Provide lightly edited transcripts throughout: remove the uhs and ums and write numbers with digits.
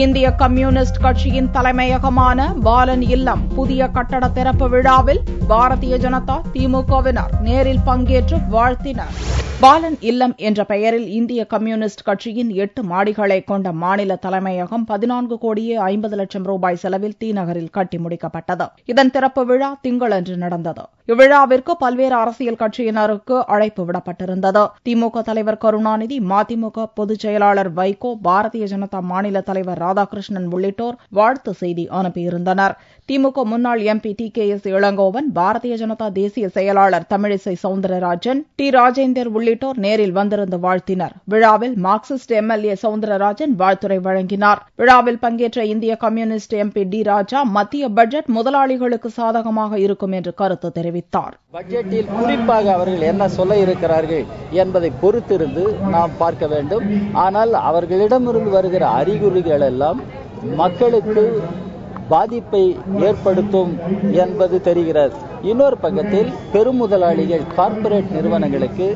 இந்திய கம்யூனிஸ்ட் கட்சியின் தலைமையகமான பாலன் இல்லம் புதிய கட்டட திறப்பு விழாவில் பாரதிய ஜனதா திமுகவினர் நேரில் பங்கேற்று வாழ்த்தினர். பாலன் இல்லம் என்ற பெயரில் இந்திய கம்யூனிஸ்ட் கட்சியின் 8 மாடிகளை கொண்ட மாநில தலைமையகம் 14 கோடியே 50 லட்சம் ரூபாய் செலவில் தீநகரில் கட்டி முடிக்கப்பட்டது. இதன் திறப்பு விழா திங்களன்று நடந்தது. இவ்விழாவிற்கு பல்வேறு அரசியல் கட்சியினருக்கு அழைப்பு விடப்பட்டிருந்தது. திமுக தலைவர் கருணாநிதி, மதிமுக பொதுச் செயலாளர் வைகோ, பாரதிய ஜனதா மாநில தலைவர் ராதாகிருஷ்ணன் உள்ளிட்டோர் வாழ்த்து செய்தி அனுப்பியிருந்தனர். திமுக முன்னாள் எம்பி டி.கே.எஸ். இளங்கோவன், பாரதிய ஜனதா தேசிய செயலாளர் தமிழிசை சவுந்தரராஜன், டி. ராஜேந்தர் உள்ளிட்டோர் நேரில் வந்திருந்து வாழ்த்தினர். விழாவில் மார்க்சிஸ்ட் எம்.எல்.ஏ. சவுந்தரராஜன் வாழ்த்துரை வழங்கினார். விழாவில் பங்கேற்ற இந்திய கம்யூனிஸ்ட் எம்பி டி. ராஜா, மத்திய பட்ஜெட் முதலாளிகளுக்கு சாதகமாக இருக்கும் என்று கருத்து தெரிவித்தார். பட்ஜெட்டில் குறிப்பாக அவர்கள் என்ன சொல்ல இருக்கிறார்கள் என்பதை பொறுத்திருந்து நாம் பார்க்க வேண்டும். ஆனால் அவர்களிடமிருந்து வருகிற அறிகுறிகள் எல்லாம் மக்களுக்கு பாதிப்பை ஏற்படுத்தும் என்பது தெரிகிறது. இன்னொரு பக்கத்தில் பெருமுதலாளிகள், கார்ப்பரேட் நிறுவனங்களுக்கு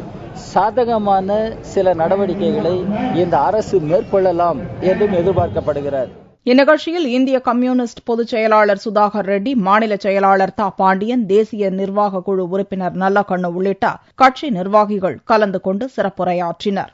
சாதகமான சில நடவடிக்கைகளை இந்த அரசு மேற்கொள்ளலாம் என்றும் எதிர்பார்க்கப்படுகிறது. இந்நிகழ்ச்சியில் இந்திய கம்யூனிஸ்ட் பொதுச் செயலாளர் சுதாகர் ரெட்டி, மாநில செயலாளர் தா. பாண்டியன், தேசிய நிர்வாக குழு உறுப்பினர் நல்லக்கண்ணு உள்ளிட்ட கட்சி நிர்வாகிகள் கலந்து கொண்டு சிறப்புரையாற்றினர்.